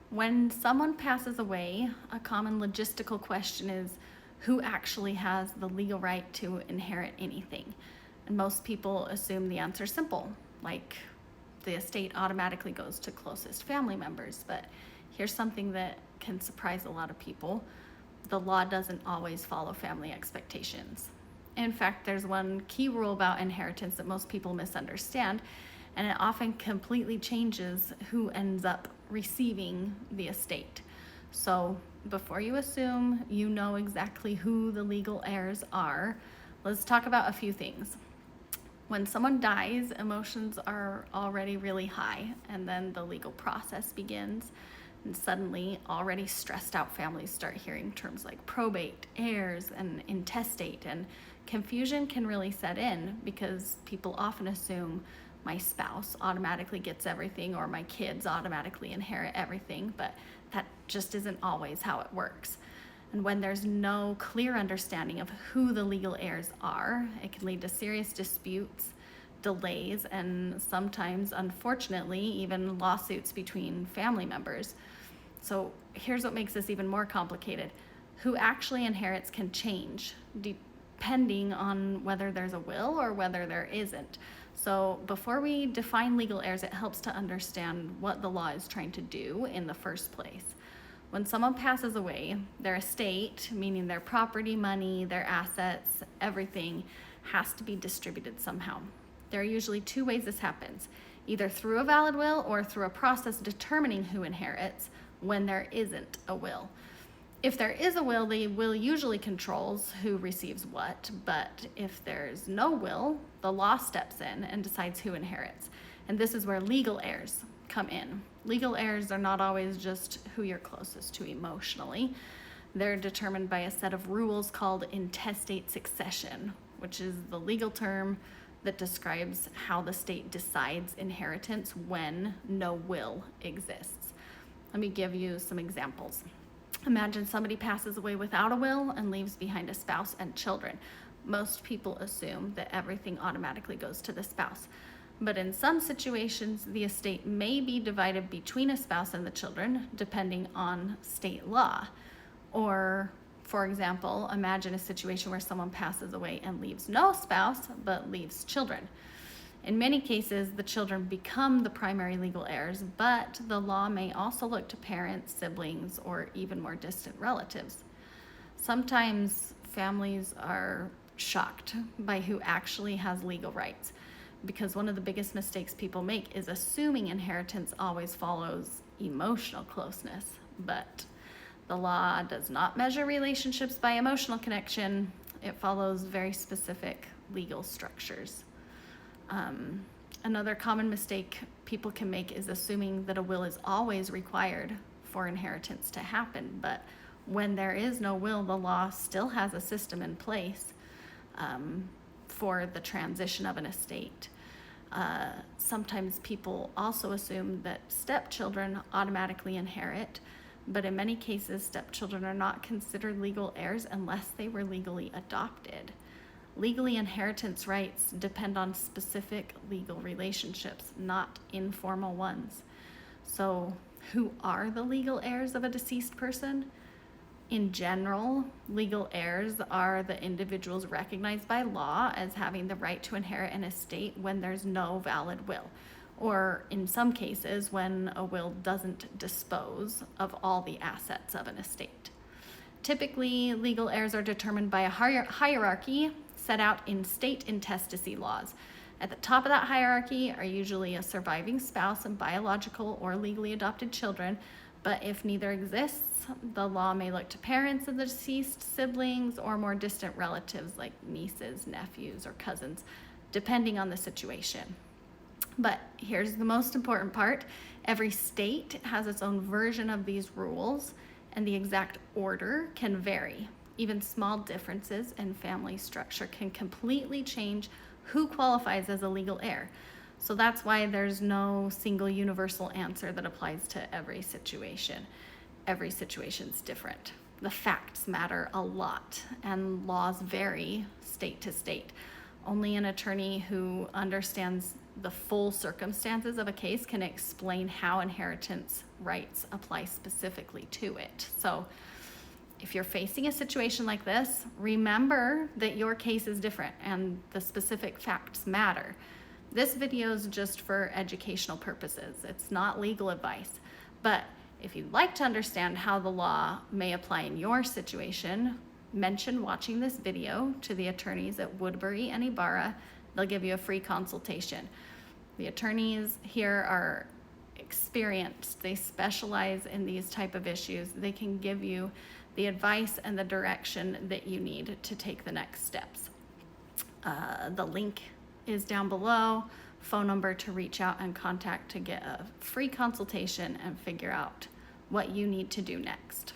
When someone passes away, a common logistical question is who actually has the legal right to inherit anything? And most people assume the answer is simple, like the estate automatically goes to closest family members. But here's something that can surprise a lot of people. The law doesn't always follow family expectations. In fact, there's one key rule about inheritance that most people misunderstand, and it often completely changes who ends up receiving the estate. So before you assume you know exactly who the legal heirs are, let's talk about a few things. When someone dies, emotions are already really high, and then the legal process begins. And suddenly, already stressed out families start hearing terms like probate, heirs, and intestate, and confusion can really set in because people often assume my spouse automatically gets everything or my kids automatically inherit everything, but that just isn't always how it works. And when there's no clear understanding of who the legal heirs are, it can lead to serious disputes, delays, and sometimes, unfortunately, even lawsuits between family members. So here's what makes this even more complicated. Who actually inherits can change depending on whether there's a will or whether there isn't. So before we define legal heirs, it helps to understand what the law is trying to do in the first place. When someone passes away, their estate, meaning their property, money, their assets, everything, has to be distributed somehow. There are usually two ways this happens, either through a valid will or through a process determining who inherits when there isn't a will. If there is a will, the will usually controls who receives what, but if there's no will, the law steps in and decides who inherits. And this is where legal heirs come in. Legal heirs are not always just who you're closest to emotionally. They're determined by a set of rules called intestate succession, which is the legal term that describes how the state decides inheritance when no will exists. Let me give you some examples. Imagine somebody passes away without a will and leaves behind a spouse and children. Most people assume that everything automatically goes to the spouse. But in some situations, the estate may be divided between a spouse and the children, depending on state law. Or, for example, imagine a situation where someone passes away and leaves no spouse, but leaves children. In many cases, the children become the primary legal heirs, but the law may also look to parents, siblings, or even more distant relatives. Sometimes families are shocked by who actually has legal rights, because one of the biggest mistakes people make is assuming inheritance always follows emotional closeness. But the law does not measure relationships by emotional connection. It follows very specific legal structures. Another common mistake people can make is assuming that a will is always required for inheritance to happen. But when there is no will, the law still has a system in place for the transition of an estate. Sometimes people also assume that stepchildren automatically inherit, but in many cases, stepchildren are not considered legal heirs unless they were legally adopted. Legally, inheritance rights depend on specific legal relationships, not informal ones. So, who are the legal heirs of a deceased person? In general, legal heirs are the individuals recognized by law as having the right to inherit an estate when there's no valid will, or in some cases, when a will doesn't dispose of all the assets of an estate. Typically, legal heirs are determined by a hierarchy set out in state intestacy laws. At the top of that hierarchy are usually a surviving spouse and biological or legally adopted children, but if neither exists, the law may look to parents of the deceased, siblings, or more distant relatives like nieces, nephews, or cousins, depending on the situation. But here's the most important part. Every state has its own version of these rules, and the exact order can vary. Even small differences in family structure can completely change who qualifies as a legal heir. So that's why there's no single universal answer that applies to every situation. Every situation's different. The facts matter a lot, and laws vary state to state. Only an attorney who understands the full circumstances of a case can explain how inheritance rights apply specifically to it. So if you're facing a situation like this, remember that your case is different and the specific facts matter. This video is just for educational purposes. It's not legal advice. But if you'd like to understand how the law may apply in your situation, mention watching this video to the attorneys at Woodbury and Ibarra. They'll give you a free consultation. The attorneys here are experienced. They specialize in these type of issues. They can give you the advice and the direction that you need to take the next steps. The link is down below, phone number to reach out and contact to get a free consultation and figure out what you need to do next.